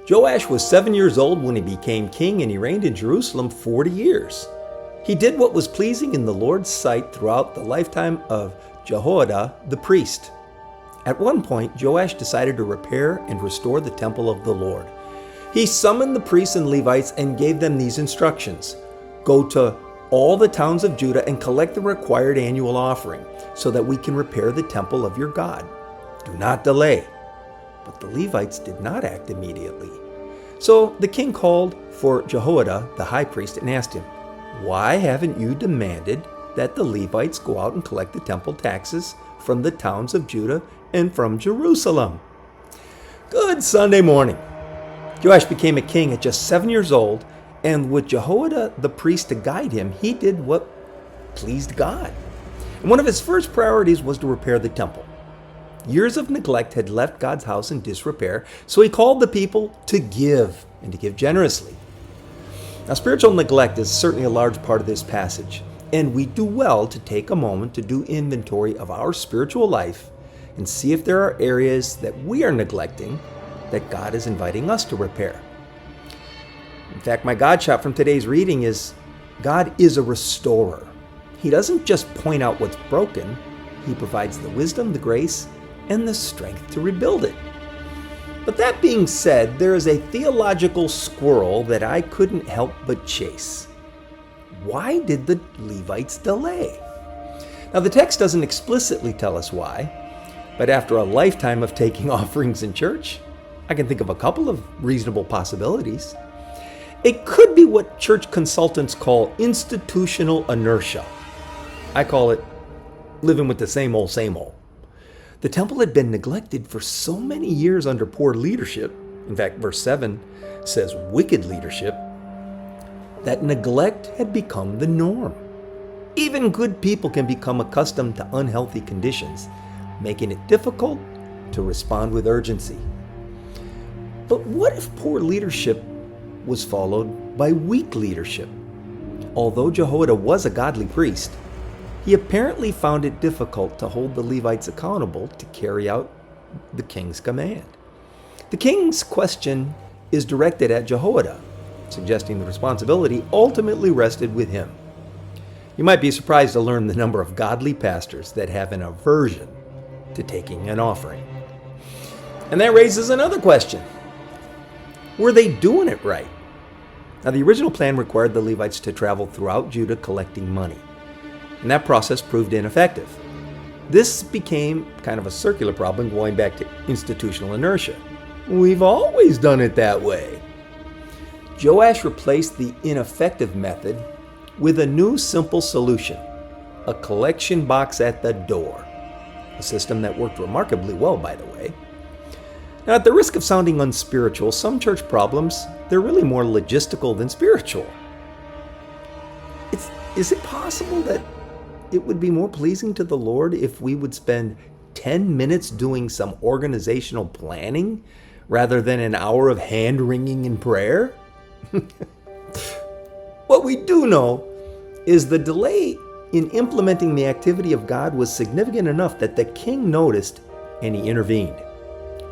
Joash was 7 years old when he became king, and he reigned in Jerusalem 40 years. He did what was pleasing in the Lord's sight throughout the lifetime of Jehoiada the priest. At one point, Joash decided to repair and restore the temple of the Lord. He summoned the priests and Levites and gave them these instructions. Go to all the towns of Judah and collect the required annual offering so that we can repair the temple of your God. Do not delay. But the Levites did not act immediately. So the king called for Jehoiada the high priest and asked him, "Why haven't you demanded that the Levites go out and collect the temple taxes from the towns of Judah and from Jerusalem?" Good Sunday morning. Joash became a king at just 7 years old, and with Jehoiada the priest to guide him, he did what pleased God. And one of his first priorities was to repair the temple. Years of neglect had left God's house in disrepair, so he called the people to give, and to give generously. Now, spiritual neglect is certainly a large part of this passage, and we do well to take a moment to do inventory of our spiritual life and see if there are areas that we are neglecting that God is inviting us to repair. In fact, my God shot from today's reading is God is a restorer. He doesn't just point out what's broken, he provides the wisdom, the grace, and the strength to rebuild it. But that being said, there is a theological squirrel that I couldn't help but chase. Why did the Levites delay? Now, the text doesn't explicitly tell us why, but after a lifetime of taking offerings in church, I can think of a couple of reasonable possibilities. It could be what church consultants call institutional inertia. I call it living with the same old, same old. The temple had been neglected for so many years under poor leadership. In fact, verse 7 says wicked leadership, that neglect had become the norm. Even good people can become accustomed to unhealthy conditions, making it difficult to respond with urgency. But what if poor leadership was followed by weak leadership? Although Jehoiada was a godly priest, he apparently found it difficult to hold the Levites accountable to carry out the king's command. The king's question is directed at Jehoiada, suggesting the responsibility ultimately rested with him. You might be surprised to learn the number of godly pastors that have an aversion to taking an offering. And that raises another question. Were they doing it right? Now, the original plan required the Levites to travel throughout Judah collecting money, and that process proved ineffective. This became kind of a circular problem going back to institutional inertia. We've always done it that way. Joash replaced the ineffective method with a new simple solution, a collection box at the door, a system that worked remarkably well, by the way. Now, at the risk of sounding unspiritual, some church problems, they're really more logistical than spiritual. Is it possible that it would be more pleasing to the Lord if we would spend 10 minutes doing some organizational planning rather than an hour of hand-wringing in prayer? What we do know is the delay in implementing the activity of God was significant enough that the king noticed and he intervened.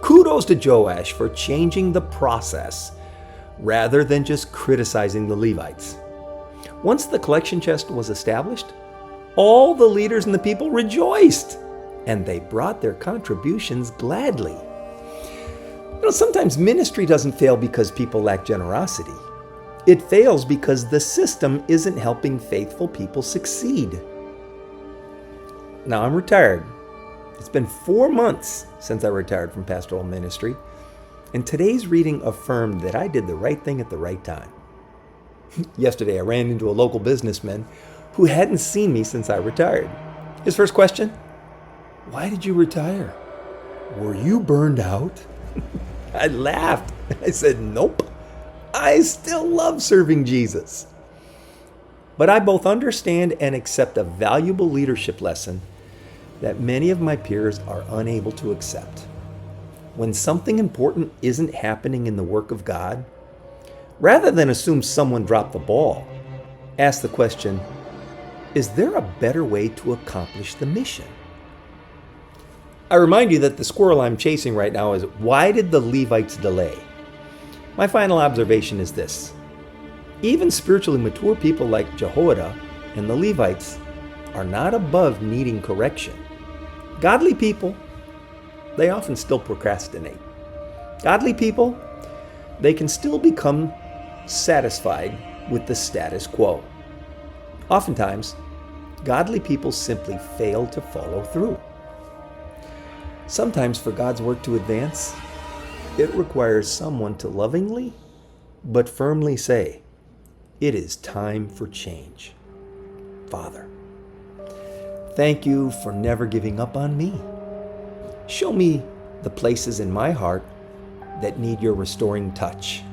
Kudos to Joash for changing the process rather than just criticizing the Levites. Once the collection chest was established, all the leaders and the people rejoiced, and they brought their contributions gladly. Sometimes ministry doesn't fail because people lack generosity. It fails because the system isn't helping faithful people succeed. Now, I'm retired. It's been 4 months since I retired from pastoral ministry, and today's reading affirmed that I did the right thing at the right time. Yesterday, I ran into a local businessman who hadn't seen me since I retired. His first question, "Why did you retire? Were you burned out?" I laughed. I said, "Nope. I still love serving Jesus." But I both understand and accept a valuable leadership lesson that many of my peers are unable to accept. When something important isn't happening in the work of God, rather than assume someone dropped the ball, ask the question, is there a better way to accomplish the mission? I remind you that the squirrel I'm chasing right now is, why did the Levites delay? My final observation is this. Even spiritually mature people like Jehoiada and the Levites are not above needing correction. Godly people, they often still procrastinate. Godly people, they can still become satisfied with the status quo. Oftentimes, godly people simply fail to follow through. Sometimes for God's work to advance, it requires someone to lovingly but firmly say, "It is time for change." Father, thank you for never giving up on me. Show me the places in my heart that need your restoring touch.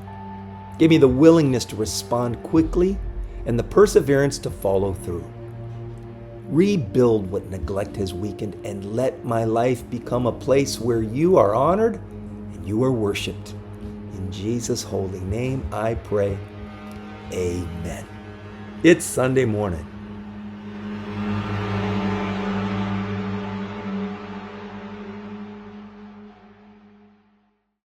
Give me the willingness to respond quickly and the perseverance to follow through. Rebuild what neglect has weakened and let my life become a place where you are honored and you are worshiped. In Jesus' holy name I pray. Amen. It's Sunday morning.